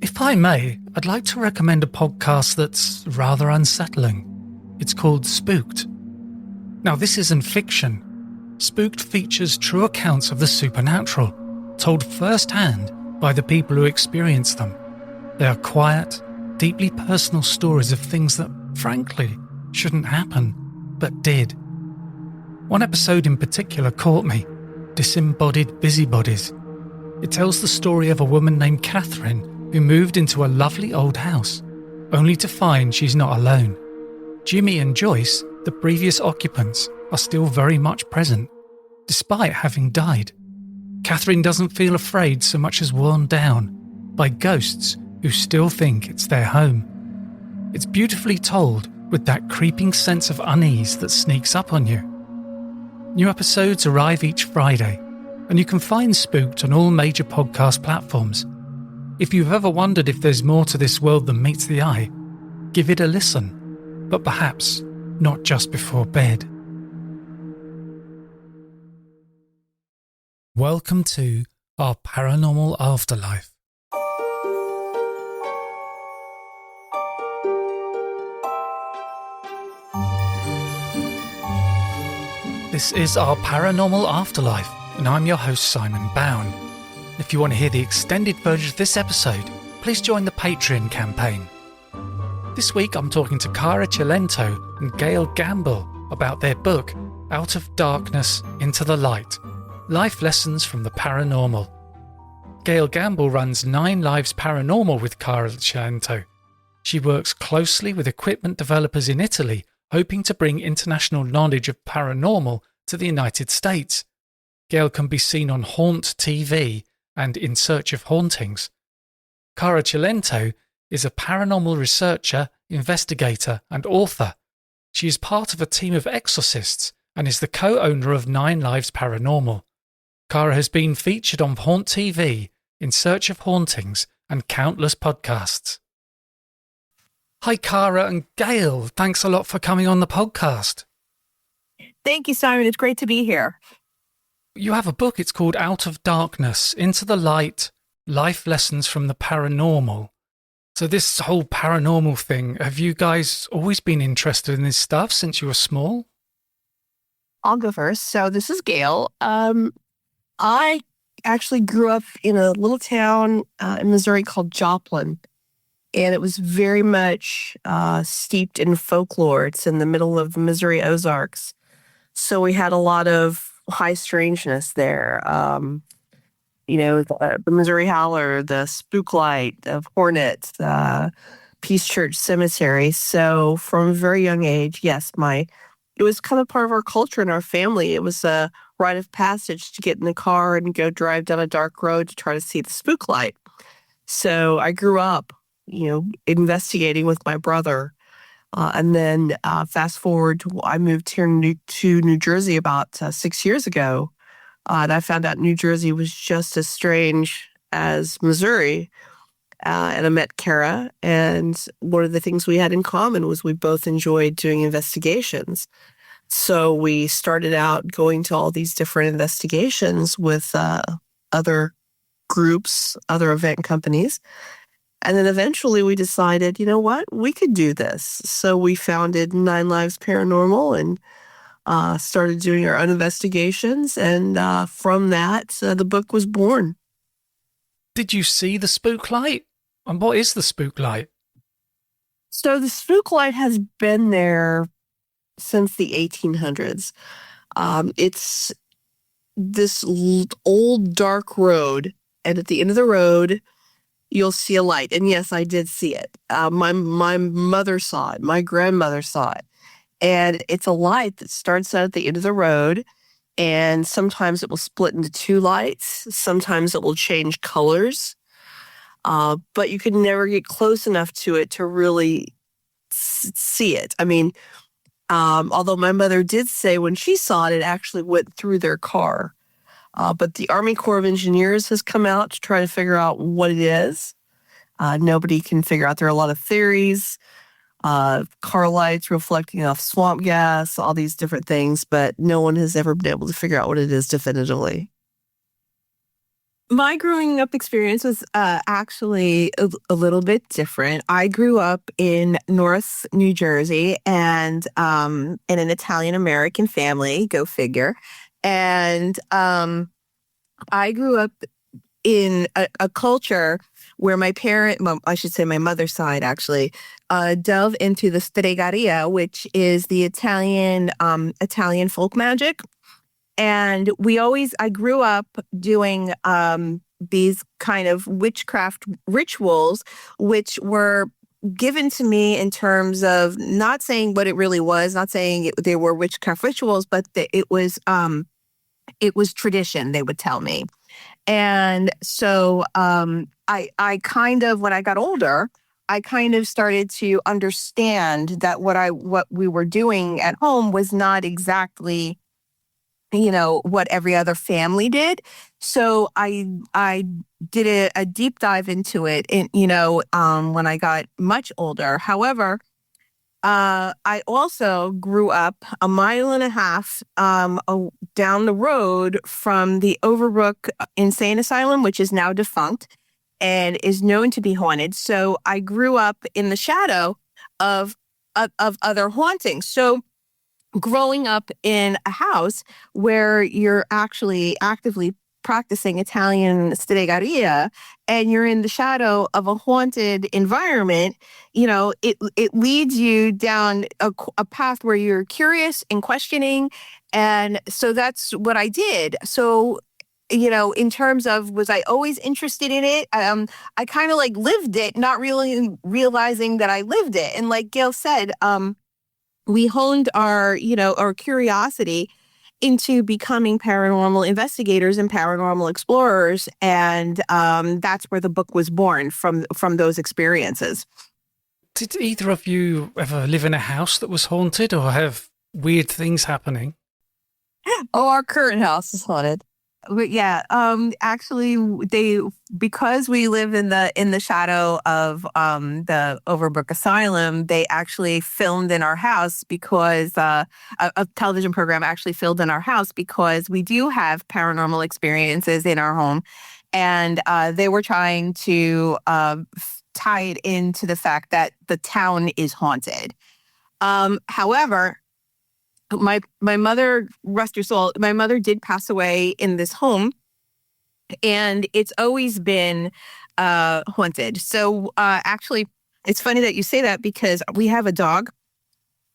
If I may, I'd like to recommend a podcast that's rather unsettling. It's called Spooked. Now, this isn't fiction. Spooked features true accounts of the supernatural, told firsthand by the people who experience them. They are quiet, deeply personal stories of things that, frankly, shouldn't happen, but did. One episode in particular caught me, Disembodied Busybodies. It tells the story of a woman named Catherine who moved into a lovely old house, only to find she's not alone. Jimmy and Joyce, the previous occupants, are still very much present, despite having died. Catherine doesn't feel afraid so much as worn down by ghosts who still think it's their home. It's beautifully told with that creeping sense of unease that sneaks up on you. New episodes arrive each Friday, and you can find Spooked on all major podcast platforms. If you've ever wondered if there's more to this world than meets the eye, give it a listen, but perhaps not just before bed. Welcome to our Paranormal Afterlife. This is our Paranormal Afterlife, and I'm your host Simon Bown. If you want to hear the extended version of this episode, please join the Patreon campaign. This week I'm talking to Cara, Cilento and Gail about their book, Out of Darkness into the Light, Life Lessons from the Paranormal. Gail runs 9 Lives Paranormal with Cara Cilento. She works closely with equipment developers in Italy, hoping to bring international knowledge of paranormal to the United States. Gail can be seen on Haunt TV and In Search of Hauntings. Cara Cilento is a paranormal researcher, investigator, and author. She is part of a team of exorcists and is the co-owner of 9 Lives Paranormal. Cara has been featured on Haunt TV, In Search of Hauntings, and countless podcasts. Hi, Cara and Gail. Thanks a lot for coming on the podcast. Thank you, Simon. It's great to be here. You have a book. It's called Out of Darkness into the Light, Life Lessons from the Paranormal. So this whole paranormal thing, have you guys always been interested in this stuff since you were small? I'll go first. So this is Gail. I actually grew up in a little town in Missouri called Joplin, and it was very much steeped in folklore. It's in the middle of the Missouri Ozarks. So we had a lot of high strangeness there. The Missouri Howler, the Spook Light, the Hornet, Peace Church Cemetery. So from a very young age, yes, it was kind of part of our culture and our family. It was a rite of passage to get in the car and go drive down a dark road to try to see the spook light. So I grew up, investigating with my brother. And then fast forward, I moved here to New Jersey about 6 years ago. And I found out New Jersey was just as strange as Missouri. And I met Cara. And one of the things we had in common was we both enjoyed doing investigations. So we started out going to all these different investigations with other groups, other event companies. And then eventually we decided, you know what, we could do this. So we founded 9 Lives Paranormal and started doing our own investigations. And from that, the book was born. Did you see the spook light? And what is the spook light? So the spook light has been there since the 1800s. It's this old dark road. And at the end of the road, you'll see a light. And yes, I did see it. My mother saw it. My grandmother saw it. And it's a light that starts out at the end of the road. And sometimes it will split into 2 lights. Sometimes it will change colors. But you can never get close enough to it to really see it. I mean, although my mother did say when she saw it, it actually went through their car. But the Army Corps of Engineers has come out to try to figure out what it is. Nobody can figure out. There are a lot of theories, car lights reflecting off swamp gas, all these different things, but no one has ever been able to figure out what it is definitively. My growing up experience was actually a little bit different. I grew up in North New Jersey and in an Italian American family, go figure. And I grew up in a culture where I should say my mother's side actually, delve into the stregaria, which is the Italian folk magic. And I grew up doing these kind of witchcraft rituals, which were given to me in terms of not saying what it really was, not saying they were witchcraft rituals, but it was tradition, they would tell me. And so I kind of, when I got older, I kind of started to understand that what we were doing at home was not exactly, what every other family did. So I did a deep dive into it, when I got much older. However, I also grew up a mile and a half down the road from the Overbrook Insane Asylum, which is now defunct and is known to be haunted. So I grew up in the shadow of other hauntings. So growing up in a house where you're actually actively practicing Italian stregaria and you're in the shadow of a haunted environment, it leads you down a path where you're curious and questioning. And so that's what I did. So, in terms of, was I always interested in it? I kind of like lived it, not really realizing that I lived it. And like Gail said, we honed our curiosity into becoming paranormal investigators and paranormal explorers. And that's where the book was born, from those experiences. Did either of you ever live in a house that was haunted or have weird things happening? Oh, our current house is haunted. But yeah, actually, because we live in the shadow of the Overbrook Asylum, they actually filmed in our house because a television program actually filmed in our house because we do have paranormal experiences in our home, and they were trying to tie it into the fact that the town is haunted. However, my mother, rest her soul, my mother did pass away in this home, and it's always been haunted. So actually, it's funny that you say that because we have a dog.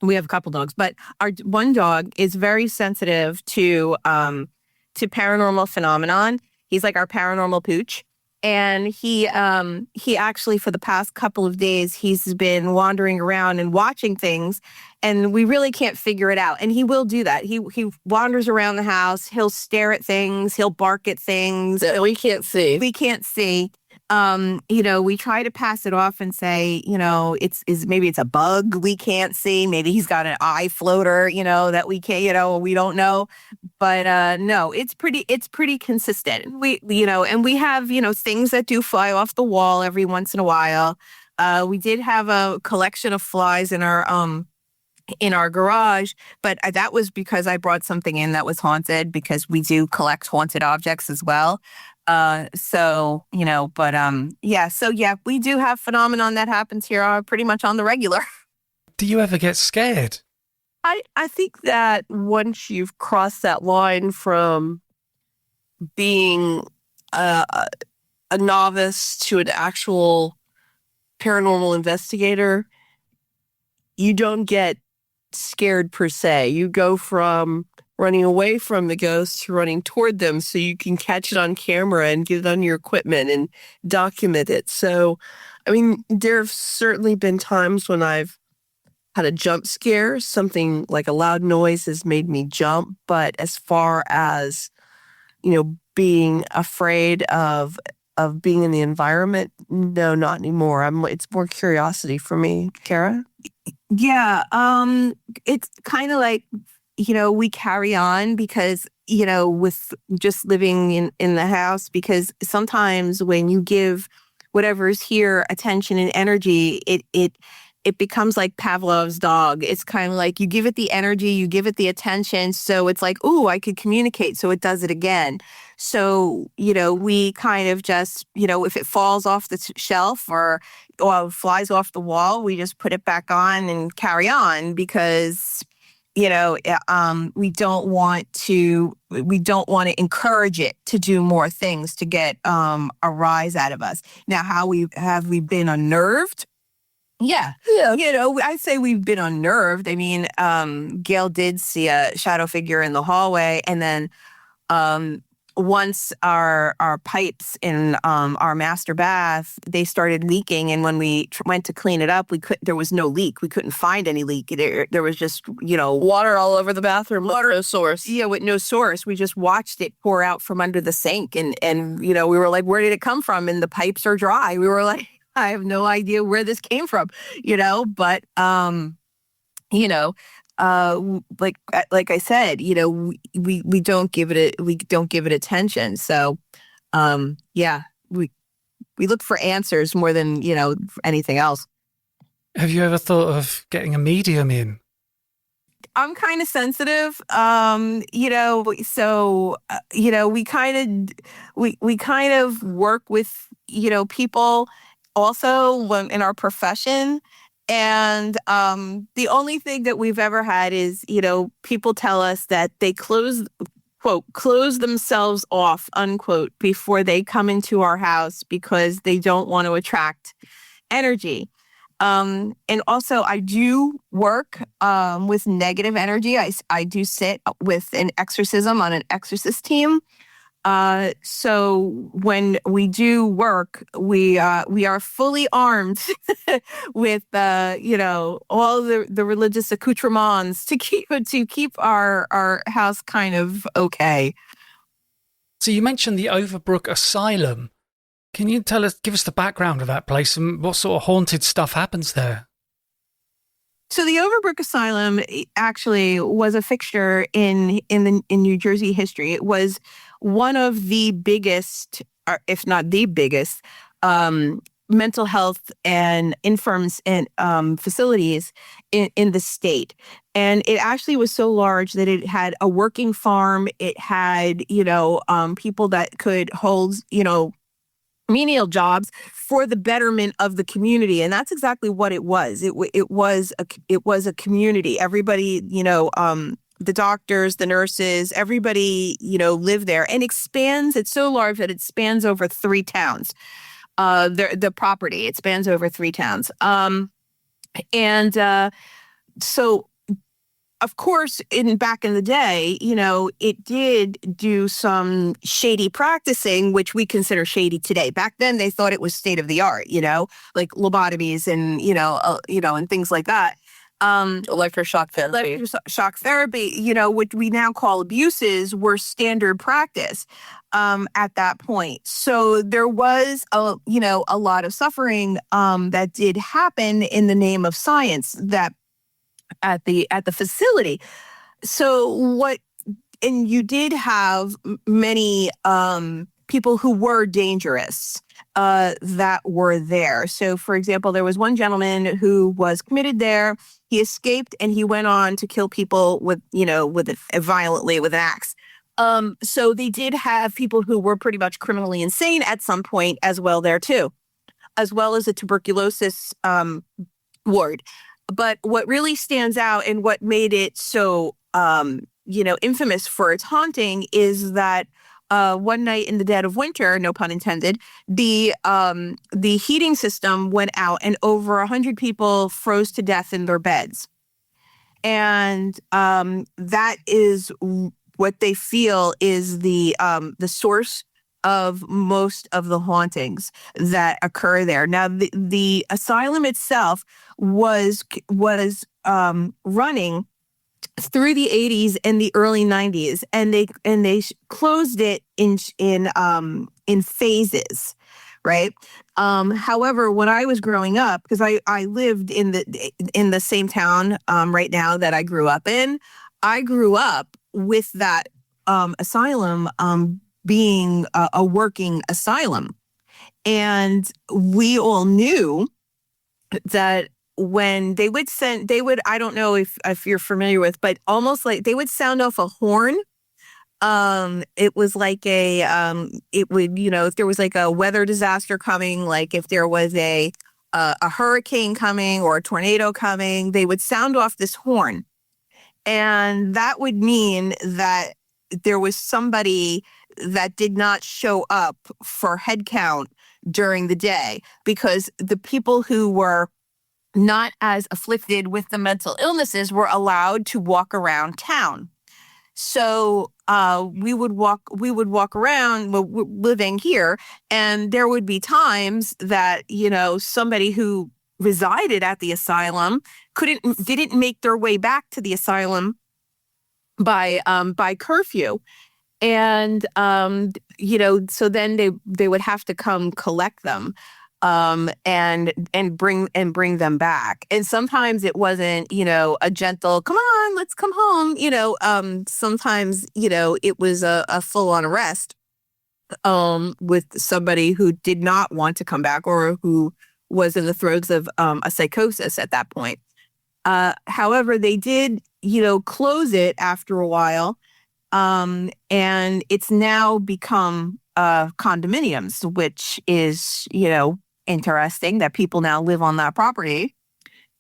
We have a couple dogs, but our one dog is very sensitive to paranormal phenomenon. He's like our paranormal pooch. And he actually, for the past couple of days, he's been wandering around and watching things, and we really can't figure it out. And he will do that. He wanders around the house. He'll stare at things. He'll bark at things. We can't see. We can't see. We try to pass it off and say, maybe it's a bug we can't see. Maybe he's got an eye floater, that we can't, we don't know. But no, it's pretty consistent. And we have, things that do fly off the wall every once in a while. We did have a collection of flies in our garage, but that was because I brought something in that was haunted, because we do collect haunted objects as well. So we do have phenomenon that happens here pretty much on the regular. Do you ever get scared? I think that once you've crossed that line from being a novice to an actual paranormal investigator, you don't get scared per se. You go from running away from the ghosts to running toward them so you can catch it on camera and get it on your equipment and document it. So, I mean, there have certainly been times when I've had a jump scare. Something like a loud noise has made me jump. But as far as, being afraid of being in the environment, no, not anymore. It's more curiosity for me. Cara? Yeah, it's kind of like, we carry on because, with just living in the house, because sometimes when you give whatever's here attention and energy, it becomes like Pavlov's dog. It's kind of like you give it the energy, you give it the attention. So it's like, ooh, I could communicate. So it does it again. So, we kind of just, if it falls off the shelf or flies off the wall, we just put it back on and carry on because, we don't want to encourage it to do more things to get a rise out of us. Now, have we been unnerved? Yeah. I say we've been unnerved. I mean, Gail did see a shadow figure in the hallway, and then once our pipes in our master bath, they started leaking, and when we went to clean it up, there was no leak. We couldn't find any leak. There was just water all over the bathroom. Water, no source. Yeah, with no source. We just watched it pour out from under the sink, and we were like, where did it come from? And the pipes are dry. We were like, I have no idea where this came from, but like I said, we don't give it attention. So, we look for answers more than, anything else. Have you ever thought of getting a medium in? I'm kind of sensitive, so, we kind of work with, people also in our profession. And the only thing that we've ever had is, people tell us that they close themselves off, unquote, before they come into our house because they don't want to attract energy. And also I do work with negative energy. I do sit with an exorcism on an exorcist team. So when we do work, we are fully armed with all the religious accoutrements to keep our house kind of okay. So you mentioned the Overbrook Asylum. Can you give us the background of that place and what sort of haunted stuff happens there? So the Overbrook Asylum actually was a fixture in New Jersey history. It was one of the biggest, or if not the biggest, mental health and infirms and facilities in the state. And it actually was so large that it had a working farm. It had, people that could hold, menial jobs for the betterment of the community. And that's exactly what it was. It was a community. Everybody, the doctors, the nurses, everybody, live there, and expands. It's so large that it spans over 3 towns. The property, it spans over 3 towns. So of course, back in the day, it did do some shady practicing, which we consider shady today. Back then, they thought it was state of the art, like lobotomies and and things like that. Electroshock therapy. Electroshock therapy, what we now call abuses, were standard practice at that point. So there was a lot of suffering that did happen in the name of science that at the facility. So and you did have many people who were dangerous that were there. So for example, there was one gentleman who was committed there. He escaped and he went on to kill people violently with an axe. So they did have people who were pretty much criminally insane at some point as well there too, as well as a tuberculosis ward. But what really stands out and what made it so, infamous for its haunting is that one night in the dead of winter, no pun intended, the heating system went out and over 100 people froze to death in their beds. And that is what they feel is the source of most of the hauntings that occur there. Now, the asylum itself was running through the 80s and the early 90s, and they closed it in phases, right? However, when I was growing up, because I lived in the same town right now that I grew up in, I grew up with that asylum being a working asylum. And we all knew that when I don't know if you're familiar with, but almost like they would sound off a horn. It was like it would, if there was like a weather disaster coming, like if there was a hurricane coming or a tornado coming, they would sound off this horn. And that would mean that there was somebody that did not show up for head count during the day, because the people who were not as afflicted with the mental illnesses were allowed to walk around town. So we would walk around living here, and there would be times that, somebody who resided at the asylum didn't make their way back to the asylum by curfew. And, so then they would have to come collect them, and bring them back. And sometimes it wasn't, a gentle, come on, let's come home. Sometimes, it was a full on arrest, with somebody who did not want to come back, or who was in the throes of, a psychosis at that point. However, they did, close it after a while. And it's now become condominiums, which is, interesting that people now live on that property.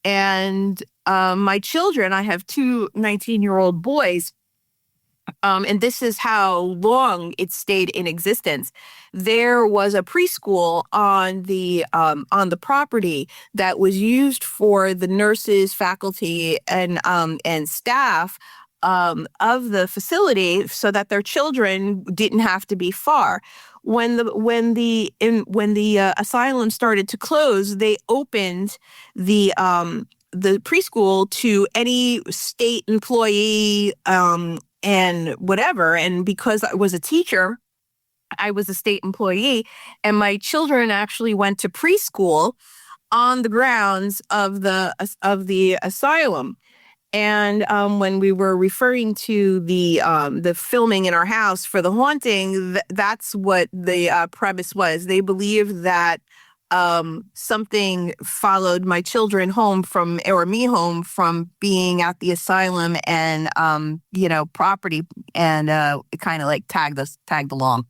And my children, I have two 19-year-old boys, and this is how long it stayed in existence. There was a preschool on the property that was used for the nurses, faculty, and staff of the facility, so that their children didn't have to be far. When the asylum started to close, they opened the preschool to any state employee, and whatever. And because I was a teacher, I was a state employee, and my children actually went to preschool on the grounds of the asylum. And when we were referring to the filming in our house for The Haunting, that's what the premise was. They believed that something followed my children home or me home from being at the asylum, and property, and it kind of like tagged along.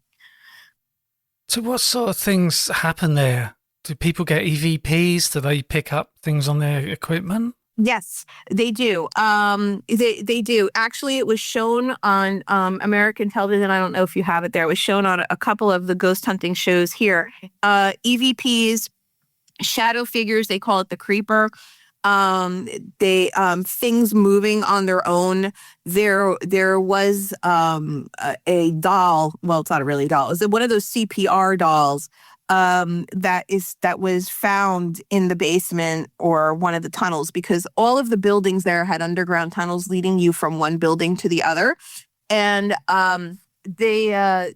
So what sort of things happen there? Do people get EVPs? Do they pick up things on their equipment? Yes, they do. They do. Actually, it was shown on American television. I don't know if you have it there. It was shown on a couple of the ghost hunting shows here. EVPs, shadow figures, they call it the creeper. They things moving on their own. There was a doll. Well, it's not a really doll. It was one of those CPR dolls that was found in the basement or one of the tunnels, because all of the buildings there had underground tunnels leading you from one building to the other. And they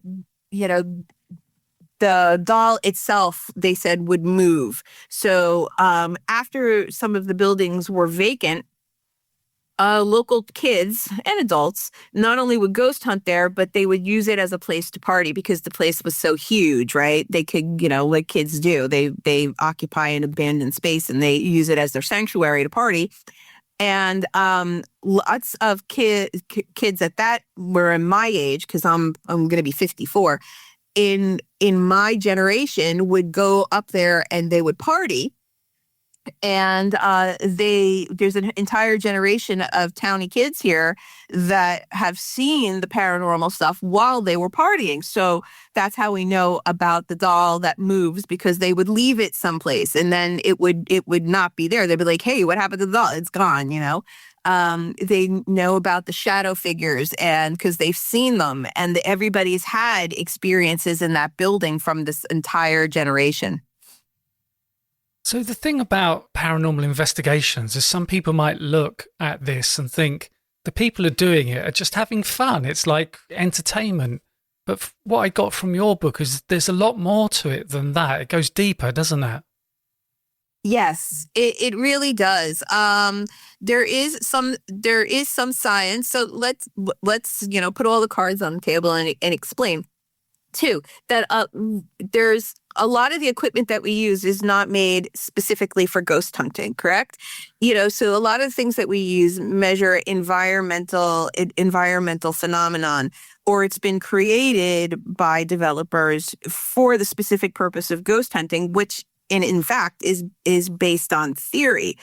the doll itself, they said, would move. So after some of the buildings were vacant, local kids and adults not only would ghost hunt there, but they would use it as a place to party, because the place was so huge, right? They could, like kids do, they occupy an abandoned space and they use it as their sanctuary to party. And lots of kids at that were in my age, because I'm going to be 54. In my generation would go up there and they would party. And there's an entire generation of townie kids here that have seen the paranormal stuff while they were partying. So that's how we know about the doll that moves, because they would leave it someplace and then it would not be there. They'd be like, hey, what happened to the doll? It's gone, They know about the shadow figures, and because they've seen them, and everybody's had experiences in that building from this entire generation. So the thing about paranormal investigations is some people might look at this and think the people who are doing it are just having fun. It's like entertainment. But what I got from your book is there's a lot more to it than that. It goes deeper, doesn't it? Yes, it really does. There is some science. So let's put all the cards on the table and explain. too, that there's a lot of the equipment that we use is not made specifically for ghost hunting, correct? So a lot of things that we use measure environmental phenomenon, or it's been created by developers for the specific purpose of ghost hunting, which in fact is based on theory.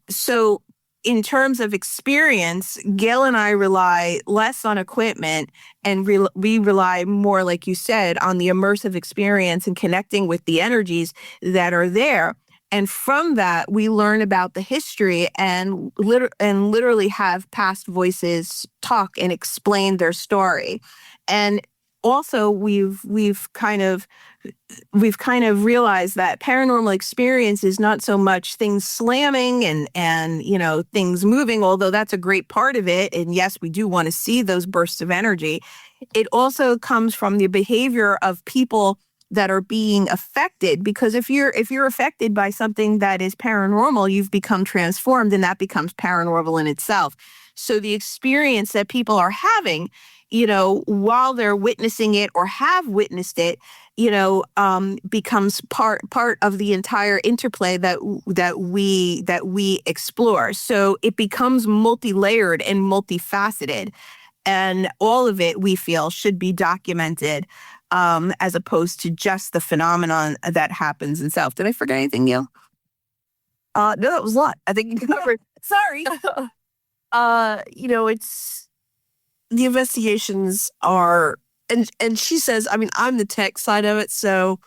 So in terms of experience, Gail and I rely less on equipment, and we rely more, like you said, on the immersive experience and connecting with the energies that are there. And from that, we learn about the history and literally have past voices talk and explain their story. And also, we've kind of realized that paranormal experience is not so much things slamming and things moving, although that's a great part of it. And yes, we do want to see those bursts of energy. It also comes from the behavior of people that are being affected, because if you're affected by something that is paranormal, you've become transformed, and that becomes paranormal in itself. So the experience that people are having, while they're witnessing it or have witnessed it, becomes part of the entire interplay that we explore. So it becomes multi-layered and multifaceted, and all of it, we feel, should be documented, as opposed to just the phenomenon that happens itself. Did I forget anything, Gail? No, that was a lot. I think you covered. Sorry. It's the investigations are, and she says, I mean, I'm the tech side of it, so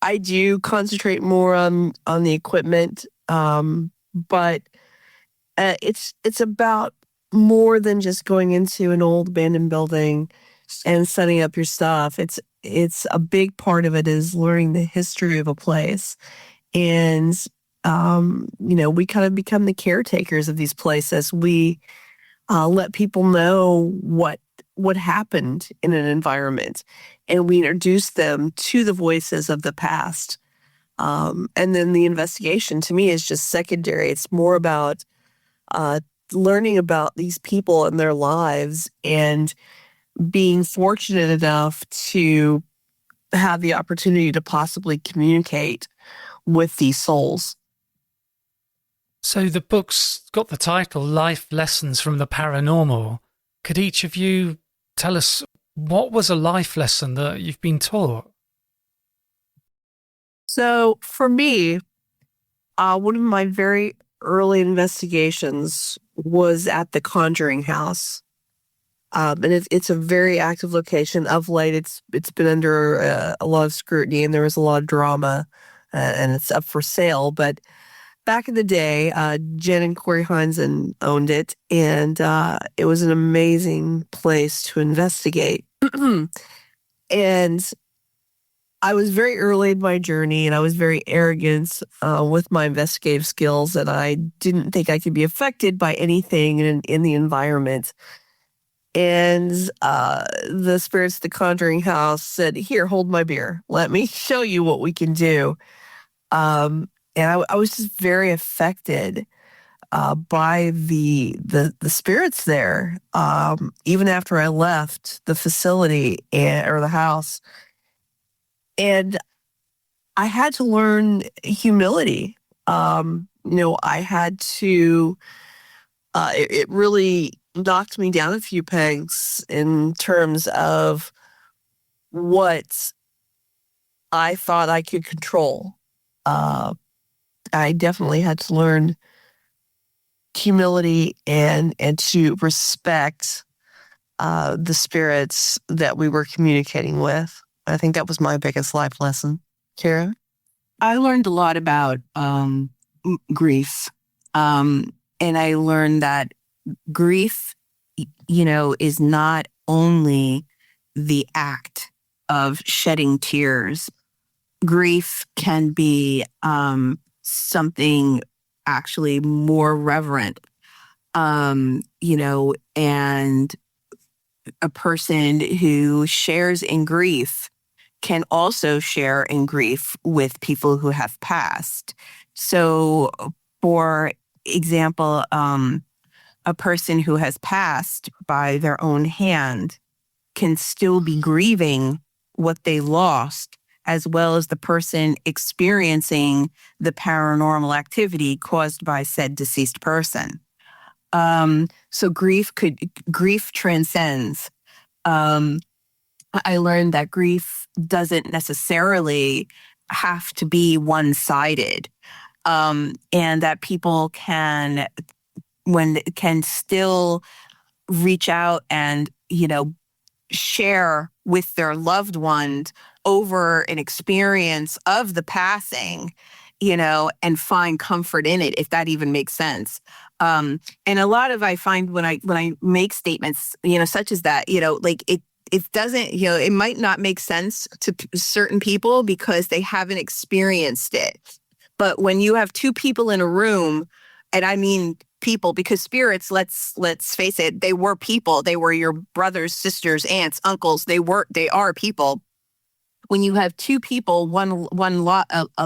I do concentrate more on the equipment. But it's about more than just going into an old abandoned building and setting up your stuff. It's a big part of it is learning the history of a place. And we kind of become the caretakers of these places. We let people know what happened in an environment, and we introduce them to the voices of the past. And then the investigation, to me, is just secondary. It's more about learning about these people and their lives, and being fortunate enough to have the opportunity to possibly communicate with these souls. So the book's got the title Life Lessons from the Paranormal. Could each of you tell us what was a life lesson that you've been taught? So for me, one of my very early investigations was at the Conjuring House. And it's a very active location. Of late, it's been under a lot of scrutiny, and there was a lot of drama, and it's up for sale. But back in the day, Jen and Corey Heinzen owned it, and it was an amazing place to investigate. And I was very early in my journey, and I was very arrogant with my investigative skills, and I didn't think I could be affected by anything in the environment. And the spirits of the Conjuring House said, "Here, hold my beer. Let me show you what we can do." And I was just very affected by the spirits there. Even after I left the facility or the house, and I had to learn humility. I had to. It really knocked me down a few pegs in terms of what I thought I could control. I definitely had to learn humility and to respect the spirits that we were communicating with. I think that was my biggest life lesson. Cara? I learned a lot about grief. And I learned that grief, is not only the act of shedding tears. Grief can be something actually more reverent, and a person who shares in grief can also share in grief with people who have passed. So, for example, a person who has passed by their own hand can still be grieving what they lost, as well as the person experiencing the paranormal activity caused by said deceased person. So grief transcends. I learned that grief doesn't necessarily have to be one-sided, and that people can still reach out and, share with their loved ones over an experience of the passing, and find comfort in it, if that even makes sense. And a lot of, I find when I make statements, such as that, like it doesn't, it might not make sense to certain people because they haven't experienced it. But when you have two people in a room, and I mean people, because spirits, let's face it, they were people. They were your brothers, sisters, aunts, uncles. They are people. When you have two people, one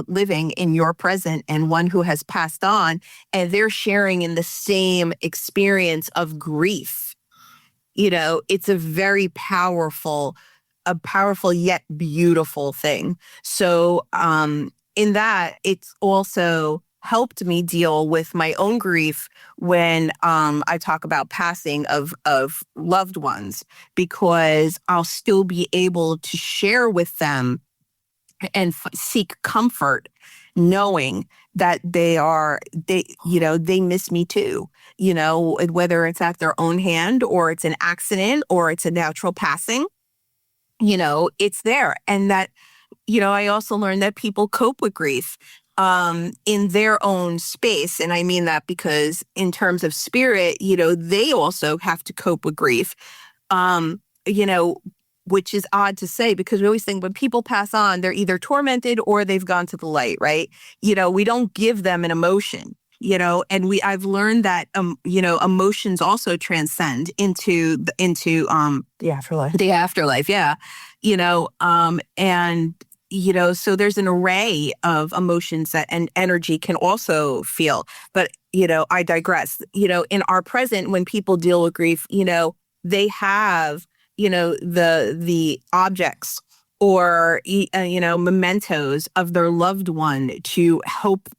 living in your present and one who has passed on, and they're sharing in the same experience of grief, it's a very powerful yet beautiful thing. So in that, it's also helped me deal with my own grief when I talk about passing of loved ones, because I'll still be able to share with them and seek comfort, knowing that they miss me too, whether it's at their own hand or it's an accident or it's a natural passing, it's there. And that, I also learned that people cope with grief in their own space. And I mean that because in terms of spirit, they also have to cope with grief, which is odd to say, because we always think when people pass on, they're either tormented or they've gone to the light, right? We don't give them an emotion, and I've learned that, emotions also transcend into The afterlife. the afterlife. Yeah. And, so there's an array of emotions that and energy can also feel. But, I digress. In our present, when people deal with grief, they have, the objects or, mementos of their loved one to help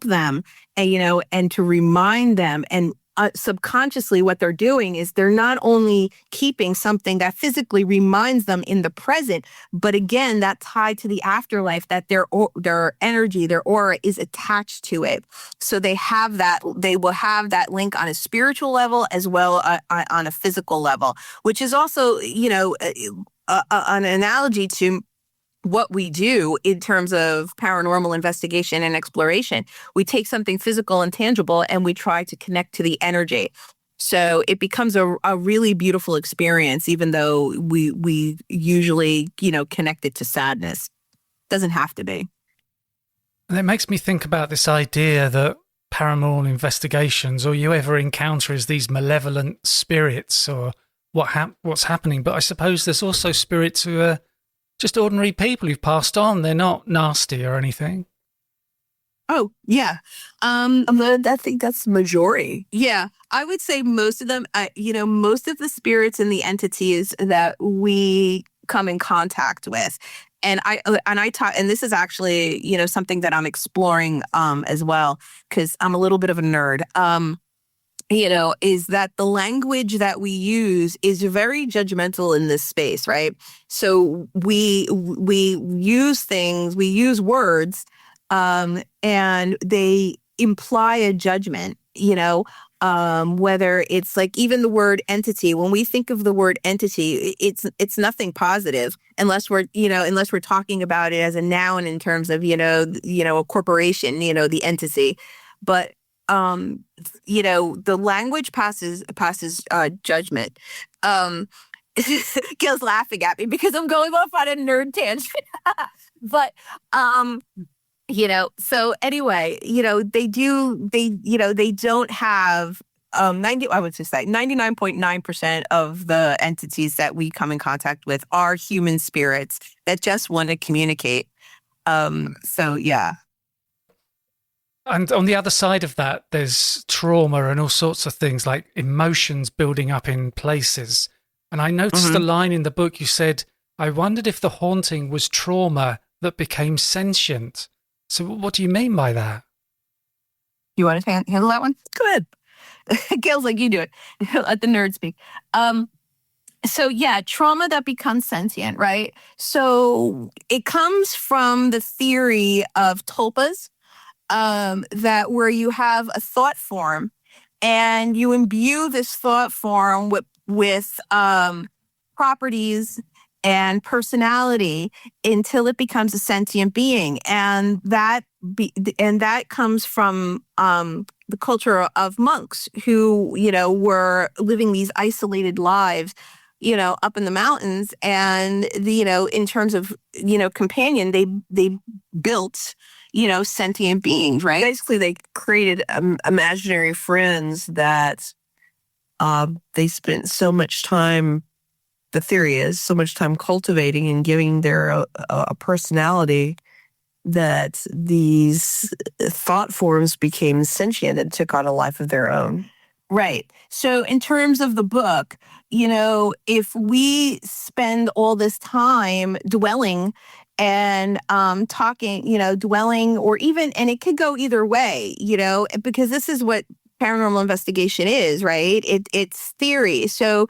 them, and to remind them. And subconsciously, what they're doing is they're not only keeping something that physically reminds them in the present, but again, that tied to the afterlife, that their energy, their aura is attached to it. So they will have that link on a spiritual level as well on a physical level, which is also, an analogy to what we do in terms of paranormal investigation and exploration. We take something physical and tangible and we try to connect to the energy. So it becomes a really beautiful experience, even though we usually, connect it to sadness. Doesn't have to be. And it makes me think about this idea that paranormal investigations, or you ever encounter, is these malevolent spirits or what's happening. But I suppose there's also spirits who are just ordinary people who've passed on. They're not nasty or anything. Oh, yeah. I think that's the majority. Yeah, I would say most of them, most of the spirits and the entities that we come in contact with. And I talk, and this is actually, something that I'm exploring as well, because I'm a little bit of a nerd. Is that the language that we use is very judgmental in this space, right? So we use words, and they imply a judgment, whether it's like even the word entity. When we think of the word entity, it's nothing positive unless we're talking about it as a noun in terms of, a corporation, the entity. But the language passes judgment. Gail's laughing at me because I'm going off on a nerd tangent. But so anyway, they don't have 99.9% of the entities that we come in contact with are human spirits that just want to communicate. So yeah. And on the other side of that, there's trauma and all sorts of things like emotions building up in places. And I noticed a line in the book. You said, I wondered if the haunting was trauma that became sentient. So what do you mean by that? You want to handle that one? Go ahead. Gail's like, you do it. Let the nerd speak. So yeah, trauma that becomes sentient, right? So it comes from the theory of tulpas, that where you have a thought form and you imbue this thought form with properties and personality until it becomes a sentient being, and that comes from the culture of monks who, were living these isolated lives, up in the mountains, and in terms of companion, they built sentient beings, right? Basically, they created imaginary friends that they spent so much time. The theory is so much time cultivating and giving their a personality that these thought forms became sentient and took on a life of their own. Right. So in terms of the book, if we spend all this time dwelling and talking, dwelling, or even, and it could go either way, because this is what paranormal investigation is, right? It's theory. So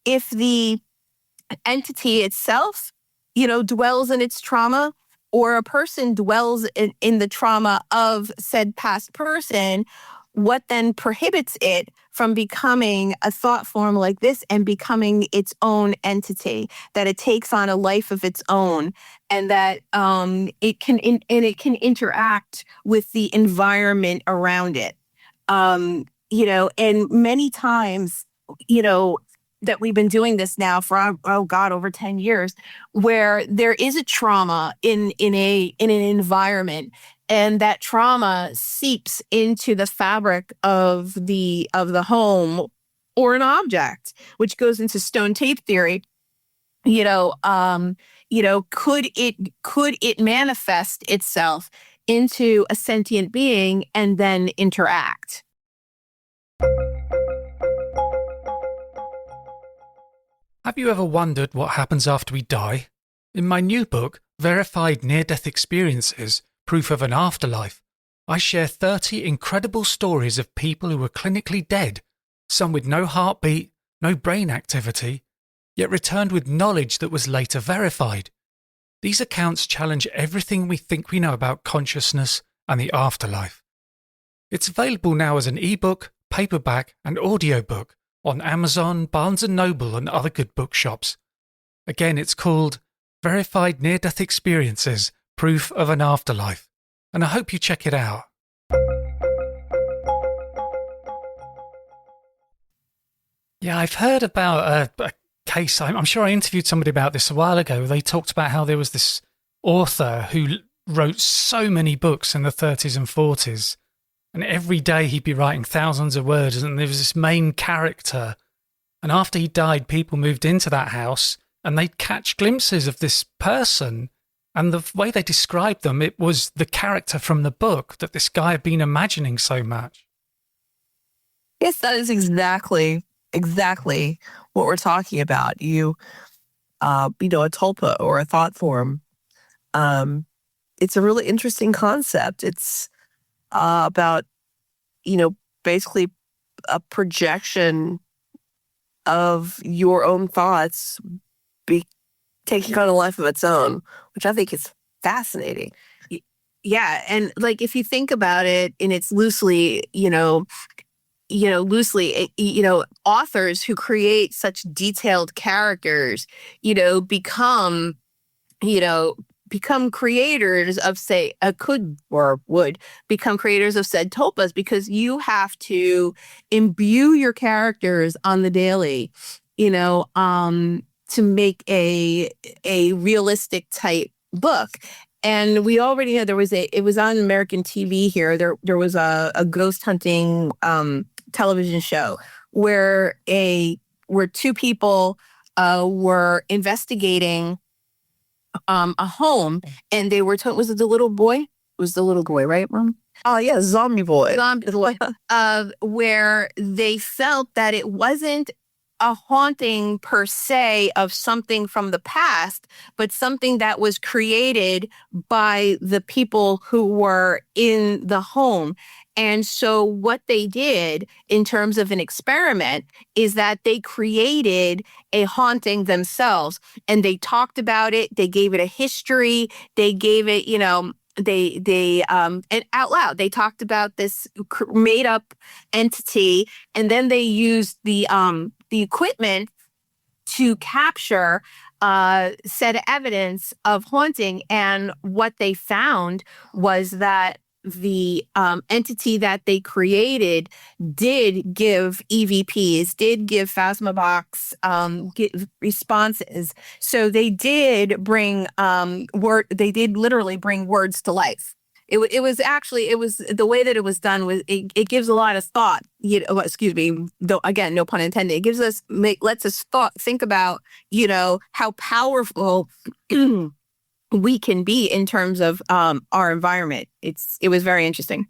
if the entity itself, dwells in its trauma, or a person dwells in the trauma of said past person, what then prohibits it from becoming a thought form like this and becoming its own entity, that it takes on a life of its own, and that it can interact with the environment around it. And many times, that we've been doing this now for, over 10 years, where there is a trauma in an environment, and that trauma seeps into the fabric of the home or an object, which goes into stone tape theory. Could it manifest itself into a sentient being and then interact? Have you ever wondered what happens after we die? In my new book, Verified Near-Death Experiences, Proof of an Afterlife, I share 30 incredible stories of people who were clinically dead, some with no heartbeat, no brain activity, yet returned with knowledge that was later verified. These accounts challenge everything we think we know about consciousness and the afterlife. It's available now as an ebook, paperback, and audiobook on Amazon, Barnes & Noble, and other good bookshops. Again, it's called Verified Near-Death Experiences, Proof of an Afterlife, and I hope you check it out. Yeah, I've heard about a case. I'm sure I interviewed somebody about this a while ago. They talked about how there was this author who wrote so many books in the 30s and 40s, and every day he'd be writing thousands of words, and there was this main character. And after he died, people moved into that house and they'd catch glimpses of this person. And the way they described them, it was the character from the book that this guy had been imagining so much. Yes, that is exactly what we're talking about. A tulpa or a thought form. It's a really interesting concept. It's about, basically a projection of your own thoughts taking on a life of its own, which I think is fascinating. Yeah, and like if you think about it, and it's loosely, authors who create such detailed characters, become creators of, say, would become creators of said tulpas, because you have to imbue your characters on the daily, to make a realistic type book. And we already know it was on American TV here. There was a ghost hunting television show where two people were investigating a home, and they were told, was it the little boy? It was the little boy, right, Mom? Oh yeah, zombie boy. Where they felt that it wasn't a haunting per se of something from the past, but something that was created by the people who were in the home. And so what they did in terms of an experiment is that they created a haunting themselves, and they talked about it. They gave it a history. They gave it, and out loud, they talked about this made up entity, and then they used the equipment to capture said evidence of haunting. And what they found was that the entity that they created did give EVPs, did give Phasmabox responses. So they did bring they did literally bring words to life. It was the way that it was done was it gives a lot of thought. Excuse me, though, again, no pun intended. It lets us think about, how powerful we can be in terms of our environment. It was very interesting.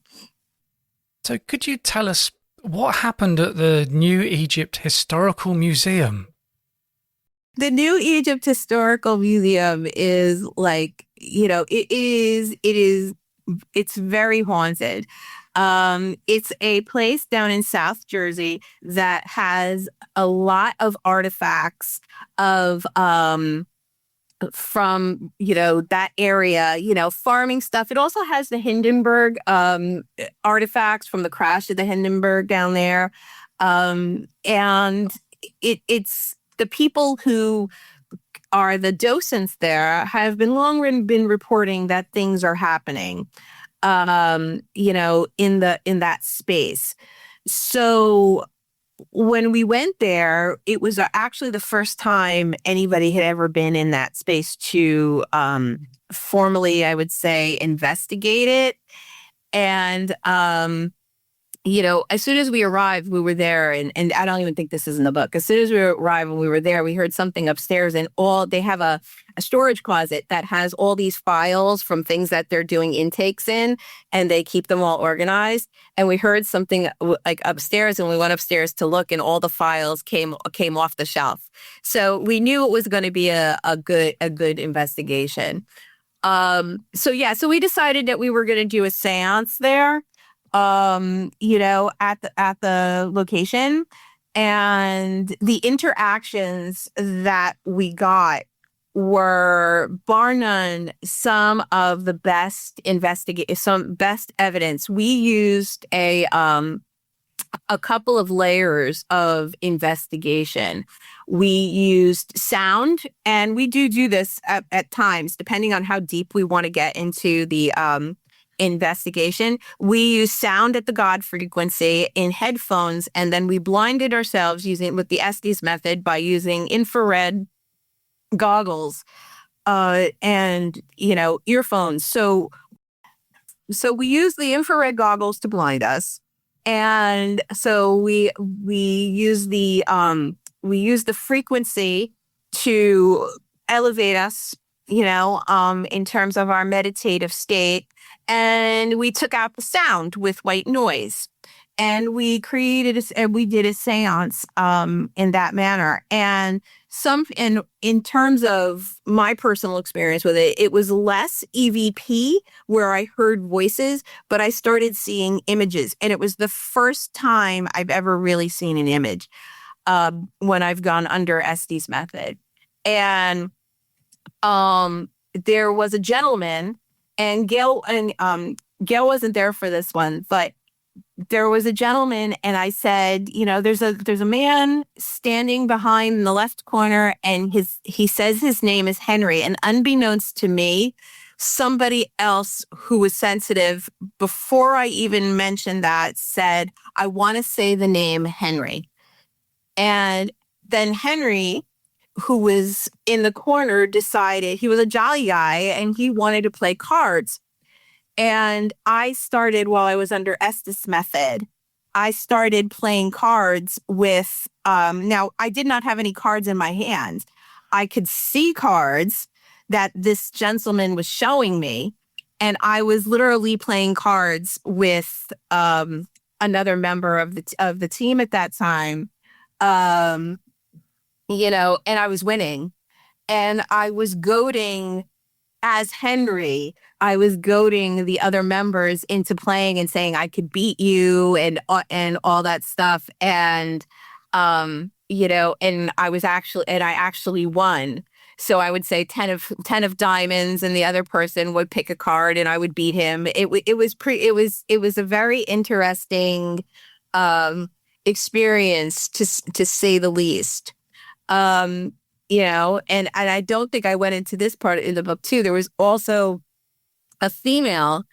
So could you tell us what happened at the New Egypt Historical Museum? The New Egypt Historical Museum is it's very haunted. It's a place down in South Jersey that has a lot of artifacts of from that area, farming stuff. It also has the Hindenburg artifacts from the crash of the Hindenburg down there, and it's the people who are the docents there have been reporting that things are happening in that space. So when we went there, it was actually the first time anybody had ever been in that space to formally, I would say, investigate it. And as soon as we arrived, we were there, and I don't even think this is in the book. As soon as we arrived and we were there, we heard something upstairs, and they have a storage closet that has all these files from things that they're doing intakes in, and they keep them all organized. And we heard something like upstairs, and we went upstairs to look, and all the files came off the shelf. So we knew it was going to be a good investigation. So we decided that we were going to do a seance there. At the location, and the interactions that we got were bar none some of the best evidence. We used a couple of layers of investigation. We used sound, and we do this at times, depending on how deep we want to get into the investigation. We use sound at the God frequency in headphones, and then we blinded ourselves with the Estes method by using infrared goggles and earphones. So we use the infrared goggles to blind us, and so we use the frequency to elevate us, in terms of our meditative state. And we took out the sound with white noise, and we did a seance in that manner. And in terms of my personal experience with it, it was less EVP where I heard voices, but I started seeing images. And it was the first time I've ever really seen an image when I've gone under Estes method. And there was a gentleman, and Gail wasn't there for this one, but there was a gentleman, and I said, there's a man standing behind in the left corner, and he says his name is Henry, and unbeknownst to me, somebody else who was sensitive before I even mentioned that said, I want to say the name Henry. And then Henry, who was in the corner, decided he was a jolly guy and he wanted to play cards. And I started, while I was under Estes method, I started playing cards with, now I did not have any cards in my hand. I could see cards that this gentleman was showing me. And I was literally playing cards with another member of the team at that time. and I was winning. And I was goading, as Henry, I was goading the other members into playing and saying I could beat you and all that stuff. And and I actually won. So I would say 10 of diamonds, and the other person would pick a card, and I would beat him. It was a very interesting experience, to say the least. Um, and I don't think I went into this part in the book too. There was also a female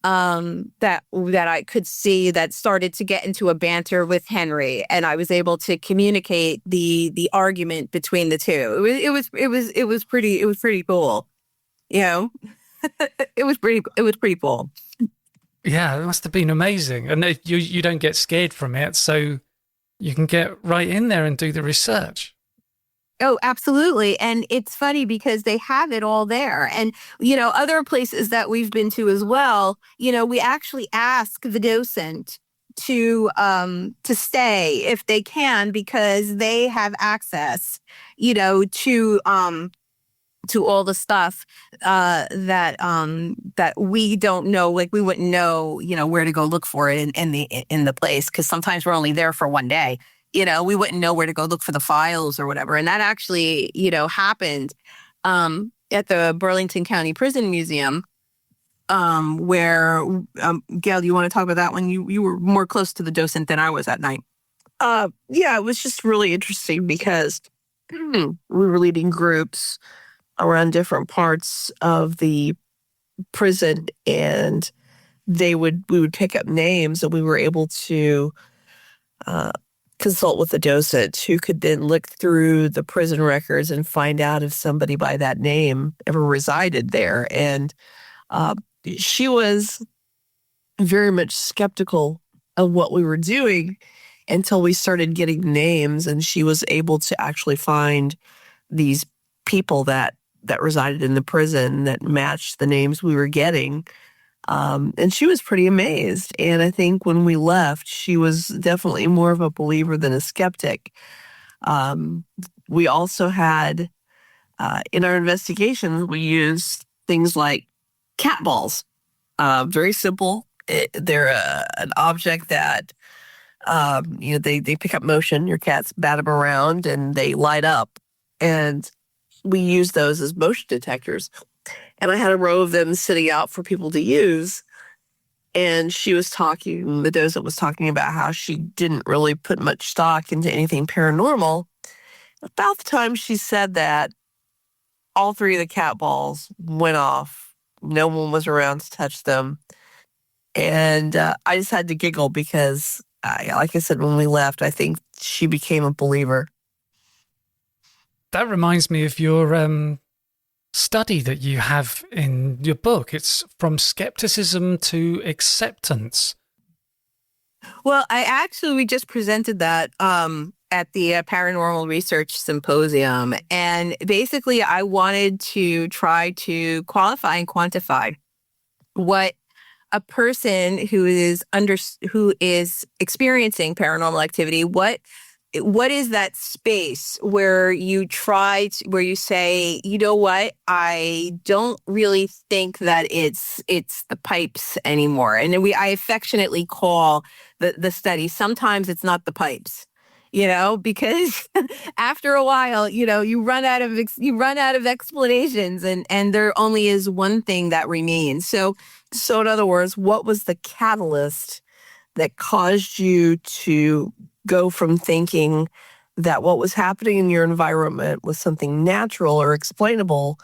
that I could see that started to get into a banter with Henry, and I was able to communicate the argument between the two. It was pretty cool. It was pretty cool. Yeah, it must have been amazing. And you don't get scared from it, so you can get right in there and do the research. Oh, absolutely. And it's funny because they have it all there. And, other places that we've been to as well, we actually ask the docent to stay if they can, because they have access, to all the stuff that we don't know. Like, we wouldn't know, where to go look for it in the place, because sometimes we're only there for one day. We wouldn't know where to go look for the files or whatever. And that actually, happened at the Burlington County Prison Museum, where, Gail, you want to talk about that one? You were more close to the docent than I was that night. Yeah, it was just really interesting because we were leading groups around different parts of the prison, and we would pick up names, and we were able to consult with the docent, who could then look through the prison records and find out if somebody by that name ever resided there. And she was very much skeptical of what we were doing until we started getting names, and she was able to actually find these people that resided in the prison that matched the names we were getting. And she was pretty amazed. And I think when we left, she was definitely more of a believer than a skeptic. We also had, in our investigations, we used things like cat balls. Very simple. They're an object that, they pick up motion. Your cats bat them around and they light up. And we use those as motion detectors. And I had a row of them sitting out for people to use. And the docent was talking about how she didn't really put much stock into anything paranormal. About the time she said that, all 3 of the cat balls went off. No one was around to touch them. And I just had to giggle because, like I said, when we left, I think she became a believer. That reminds me of your study that you have in your book. It's from skepticism to acceptance. Well, we just presented that at the Paranormal Research Symposium. And basically, I wanted to try to qualify and quantify what a person who is experiencing paranormal activity, what is that space where you say, you know what, I don't really think that it's the pipes anymore. And I affectionately call the study, sometimes it's not the pipes, because after a while, you run out of explanations, and there only is one thing that remains. So in other words, what was the catalyst that caused you to go from thinking that what was happening in your environment was something natural or explainable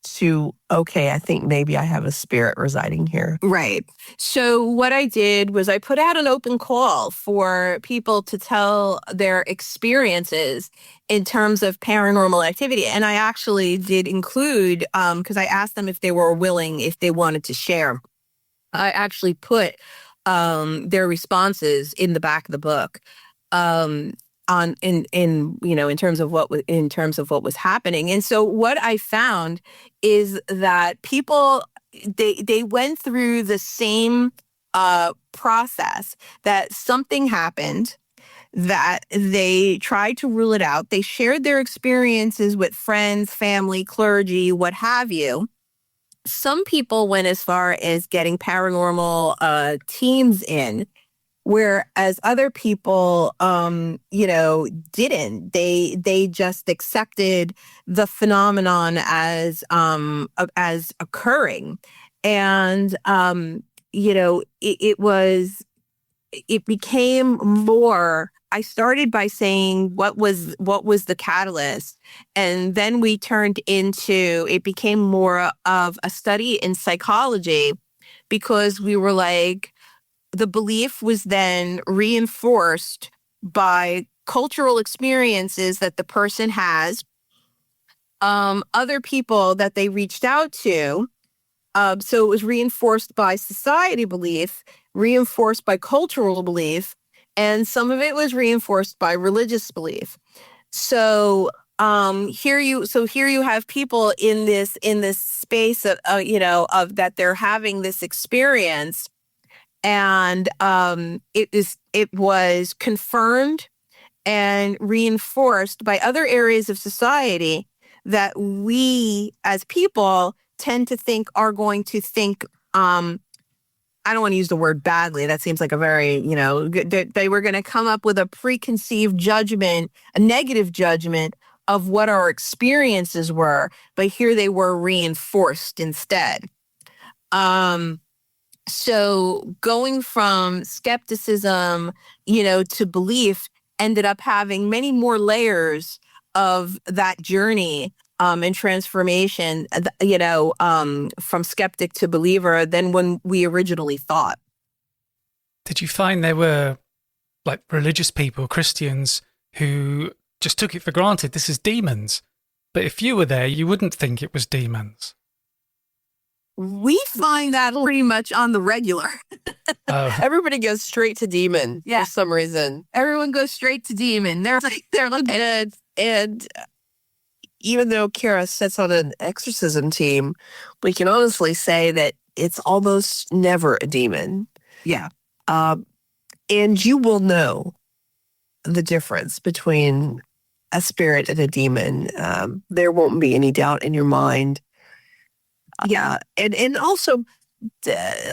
to, okay, I think maybe I have a spirit residing here? Right. So what I did was I put out an open call for people to tell their experiences in terms of paranormal activity. And I actually did include, because I asked them if they were willing, if they wanted to share. I actually put their responses in the back of the book. In terms of what was happening. And so what I found is that people, they went through the same process, that something happened. that they tried to rule it out. They shared their experiences with friends, family, clergy, what have you. Some people went as far as getting paranormal teams in, whereas other people, didn't. They just accepted the phenomenon as occurring, and it became more. I started by saying what was the catalyst, and then we turned into, it became more of a study in psychology, because we were like, the belief was then reinforced by cultural experiences that the person has, other people that they reached out to. So it was reinforced by society belief, reinforced by cultural belief, and some of it was reinforced by religious belief. So here you have people in this space of of that they're having this experience, and it was confirmed and reinforced by other areas of society that we as people tend to think are going to think, I don't want to use the word badly. That seems like a very, they were going to come up with a preconceived judgment, a negative judgment of what our experiences were, but here they were reinforced instead. So going from skepticism, to belief ended up having many more layers of that journey and transformation, from skeptic to believer than when we originally thought. Did you find there were like religious people, Christians, who just took it for granted this is demons? But if you were there, you wouldn't think it was demons. We find that pretty much on the regular. Everybody goes straight to demon for some reason. Everyone goes straight to demon. They're like, and even though Cara sits on an exorcism team, we can honestly say that it's almost never a demon. Yeah. And you will know the difference between a spirit and a demon. There won't be any doubt in your mind. Yeah. And also,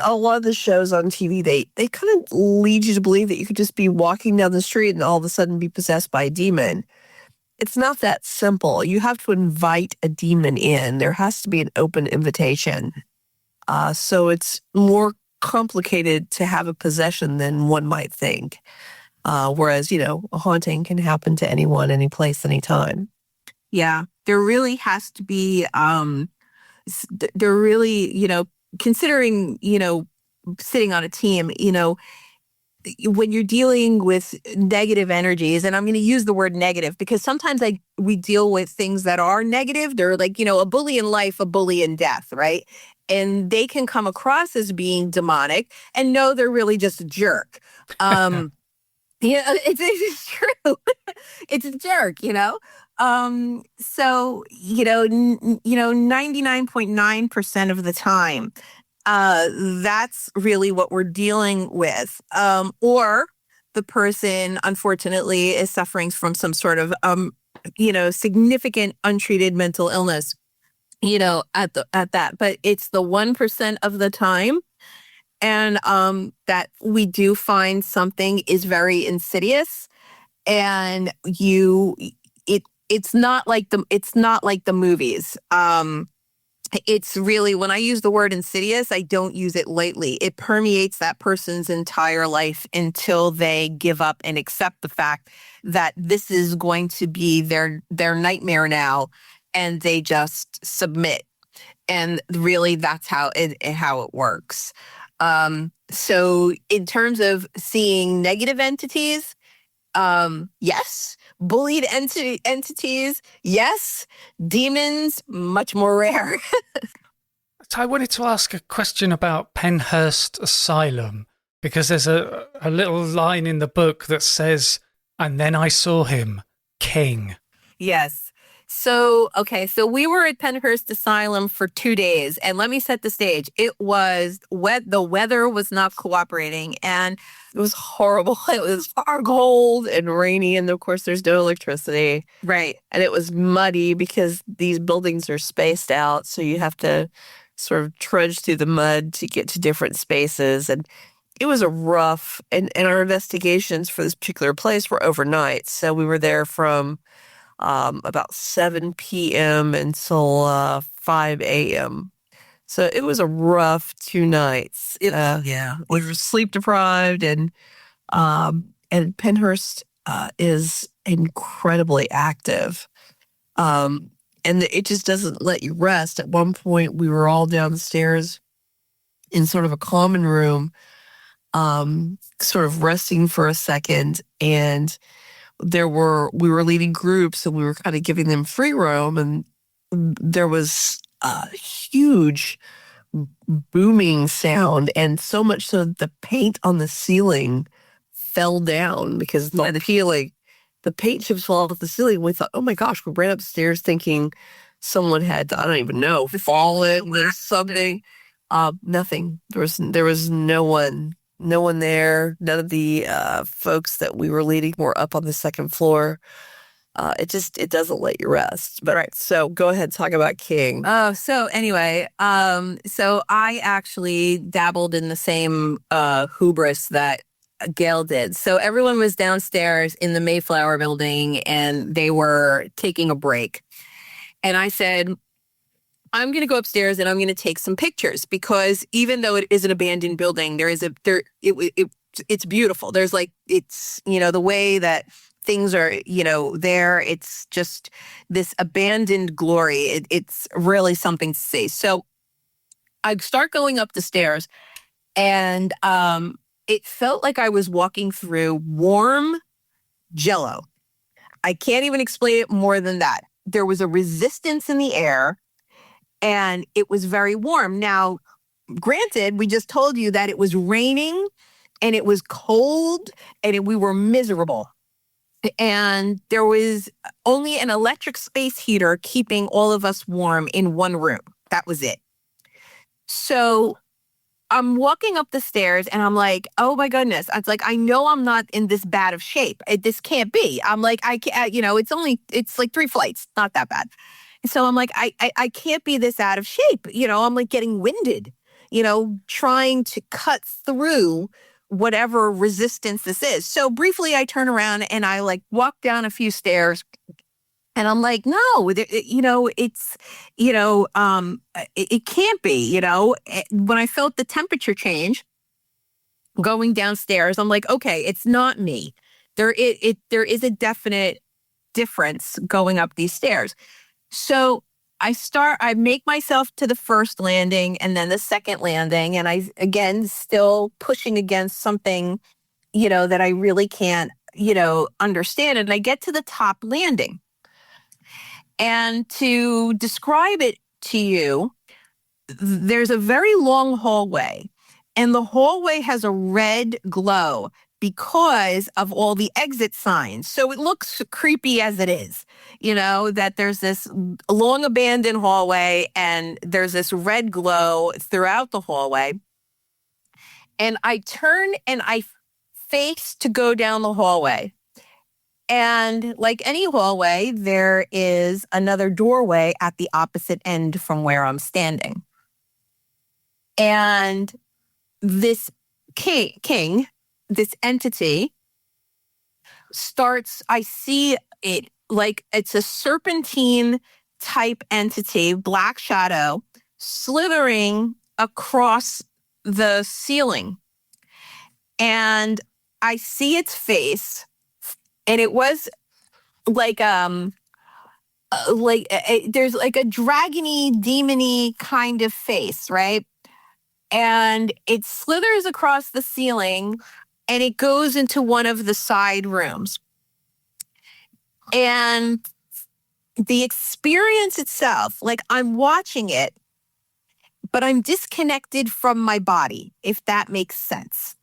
a lot of the shows on TV, they kind of lead you to believe that you could just be walking down the street and all of a sudden be possessed by a demon. It's not that simple. You have to invite a demon in. There has to be an open invitation. So it's more complicated to have a possession than one might think. Whereas, a haunting can happen to anyone, any place, anytime. Yeah. There really has to be, considering, sitting on a team, when you're dealing with negative energies, and I'm going to use the word negative because sometimes we deal with things that are negative. They're like, a bully in life, a bully in death, right? And they can come across as being demonic, and no, they're really just a jerk. It's true. It's a jerk, So, 99.9% of the time, that's really what we're dealing with. Or the person, unfortunately, is suffering from some sort of, significant untreated mental illness, at that. But it's the 1% of the time. And that we do find something is very insidious, and it's not like the movies. It's really, when I use the word insidious, I don't use it lightly. It permeates that person's entire life until they give up and accept the fact that this is going to be their nightmare now, and they just submit. And really, that's how it works. So in terms of seeing negative entities, yes. Bullied entities, yes. Demons, much more rare. So I wanted to ask a question about Penhurst Asylum, because there's a little line in the book that says, "And then I saw him, king." Yes. So we were at Penhurst Asylum for 2 days, and let me set the stage. It was wet. The weather was not cooperating, and It was horrible. It was far cold and rainy, and of course, there's no electricity. right. And it was muddy because these buildings are spaced out, so you have to sort of trudge through the mud to get to different spaces. And it was a rough, and our investigations for this particular place were overnight. So we were there from about 7 p.m. until 5 a.m. So it was a rough 2 nights. Yeah, we were sleep deprived, and Penhurst is incredibly active. And it just doesn't let you rest. At one point, we were all downstairs in sort of a common room, sort of resting for a second, and we were leading groups, and we were kind of giving them free roam, and there was a huge booming sound, and so much so that the paint on the ceiling fell down because the paint chips fell off the ceiling. We thought, oh my gosh, we ran upstairs thinking someone had, I don't even know, fallen or something. Nothing. There was no one there. None of the folks that we were leading were up on the second floor. It doesn't let you rest. But right. So go ahead, talk about King. Oh, so anyway, so I actually dabbled in the same hubris that Gail did. So everyone was downstairs in the Mayflower building, and they were taking a break. And I said, I'm going to go upstairs and I'm going to take some pictures, because even though it is an abandoned building, it's beautiful. There's like, it's, the way that things are, there, it's just this abandoned glory. It's really something to see. So I start going up the stairs, and it felt like I was walking through warm Jell-O. I can't even explain it more than that. There was a resistance in the air, and it was very warm. Now, granted, we just told you that it was raining, and it was cold, and we were miserable. And there was only an electric space heater keeping all of us warm in one room. That was it. So I'm walking up the stairs, and I'm like, oh my goodness. It's like, I know I'm not in this bad of shape. This can't be. I'm like, I can't, it's like 3 flights, not that bad. So I'm like, I can't be this out of shape. I'm like getting winded, trying to cut through whatever resistance this is. So briefly, I turn around and I like walk down a few stairs, and I'm like, no, it's, it can't be, When I felt the temperature change going downstairs, I'm like, okay, it's not me. There is a definite difference going up these stairs. So I make myself to the first landing and then the second landing. And I, again, still pushing against something, that I really can't, understand. And I get to the top landing. And to describe it to you, there's a very long hallway, and the hallway has a red glow because of all the exit signs. So it looks creepy as it is, that there's this long abandoned hallway, and there's this red glow throughout the hallway. And I turn and I face to go down the hallway. And like any hallway, there is another doorway at the opposite end from where I'm standing. And this king, this entity starts, I see it like it's a serpentine type entity, black shadow, slithering across the ceiling. And I see its face. And it was like there's like a dragony, demony kind of face, right? And it slithers across the ceiling, and it goes into one of the side rooms. And the experience itself, like I'm watching it, but I'm disconnected from my body, if that makes sense.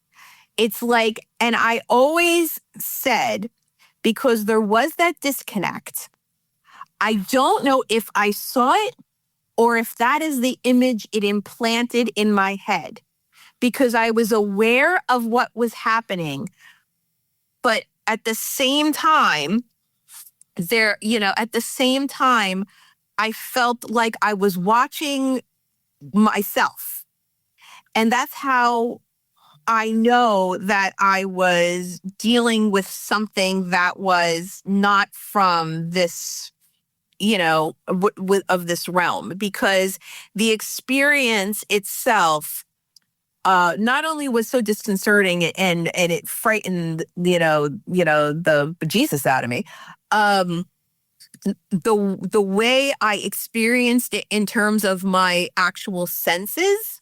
It's like, and I always said, because there was that disconnect, I don't know if I saw it or if that is the image it implanted in my head, because I was aware of what was happening. But at the same time, I felt like I was watching myself. And that's how I know that I was dealing with something that was not from this, of this realm, because the experience itself not only was so disconcerting and it frightened, the bejesus out of me. The way I experienced it in terms of my actual senses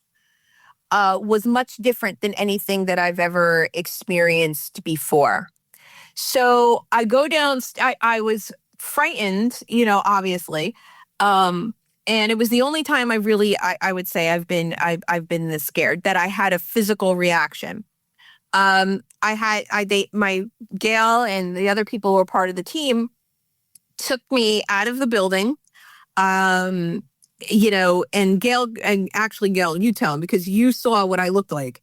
was much different than anything that I've ever experienced before. So I go down, I was frightened, obviously. And it was the only time I would say I've been this scared, that I had a physical reaction. My Gail and the other people who were part of the team took me out of the building. And Gail, you tell him, because you saw what I looked like.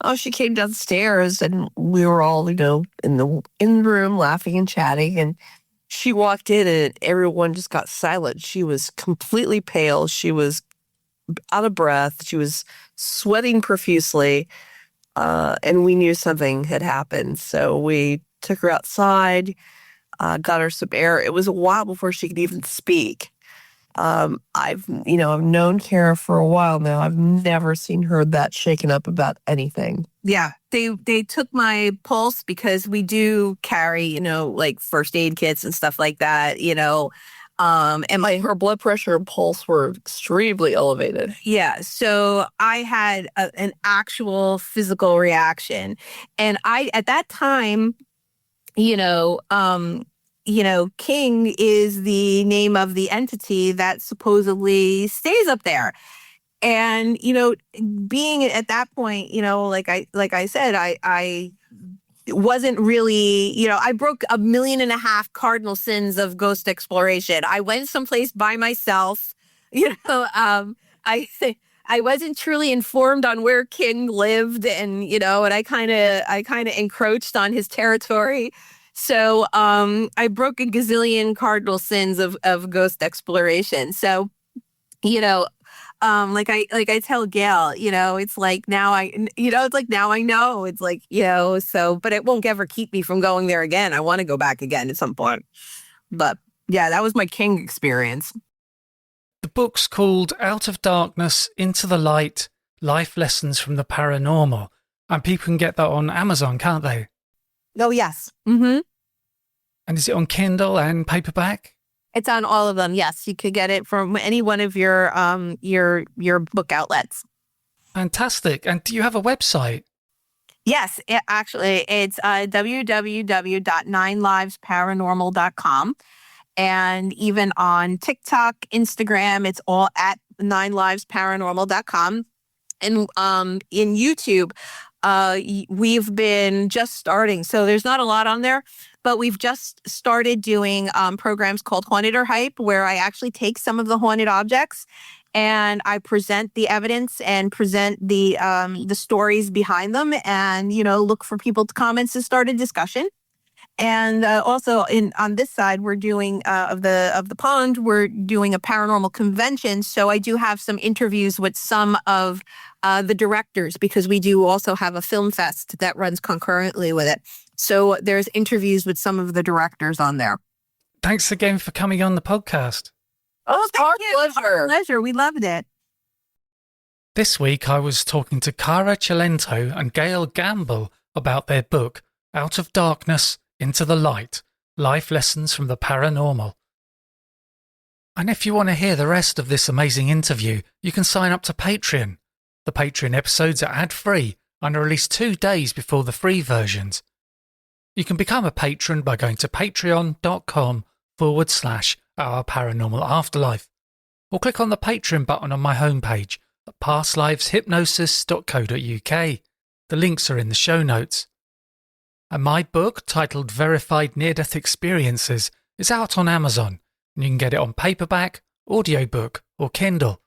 Oh, she came downstairs and we were all, in the room laughing and chatting. And she walked in and everyone just got silent. She was completely pale. She was out of breath. She was sweating profusely. And we knew something had happened. So we took her outside, got her some air. It was a while before she could even speak. I've known Cara for a while now. I've never seen her that shaken up about anything. Yeah, they took my pulse, because we do carry, like first aid kits and stuff like that, and her blood pressure and pulse were extremely elevated. Yeah, so I had an actual physical reaction, and at that time, King is the name of the entity that supposedly stays up there. And, being at that point, like I said, I wasn't really, I broke 1.5 million cardinal sins of ghost exploration. I went someplace by myself, I wasn't truly informed on where King lived, and, and I kind of encroached on his territory. So I broke a gazillion cardinal sins of ghost exploration. So, like I tell Gail, it's like now I know. It's like, so, but it won't ever keep me from going there again. I want to go back again at some point. But yeah, that was my King experience. The book's called Out of Darkness, Into the Light, Life Lessons from the Paranormal. And people can get that on Amazon, can't they? Oh, yes. Mm-hmm. And is it on Kindle and paperback? It's on all of them. Yes, you could get it from any one of your book outlets. Fantastic. And do you have a website? Yes, it's www.9livesparanormal.com. And even on TikTok, Instagram, it's all at 9livesparanormal.com. And in YouTube, we've been just starting. So there's not a lot on there, but we've just started doing programs called Haunted or Hype, where I actually take some of the haunted objects and I present the evidence and present the stories behind them, and look for people to comments to start a discussion. And also on this side, we're doing of the pond, we're doing a paranormal convention. So I do have some interviews with some of the directors, because we do also have a film fest that runs concurrently with it. So there's interviews with some of the directors on there. Thanks again for coming on the podcast. Oh, it's our pleasure. Pleasure. We loved it. This week I was talking to Cara Cilento and Gail Gamble about their book, Out of Darkness, Into the Light, Life Lessons from the Paranormal. And if you want to hear the rest of this amazing interview, you can sign up to Patreon. The Patreon episodes are ad-free and are released 2 days before the free versions. You can become a patron by going to patreon.com/Our Paranormal Afterlife, or click on the Patreon button on my homepage at pastliveshypnosis.co.uk. The links are in the show notes. And my book, titled Verified Near-Death Experiences, is out on Amazon. and you can get it on paperback, audiobook, or Kindle.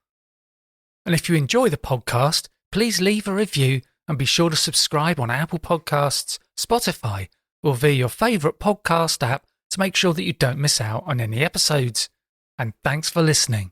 And if you enjoy the podcast, please leave a review and be sure to subscribe on Apple Podcasts, Spotify, or via your favourite podcast app to make sure that you don't miss out on any episodes. And thanks for listening.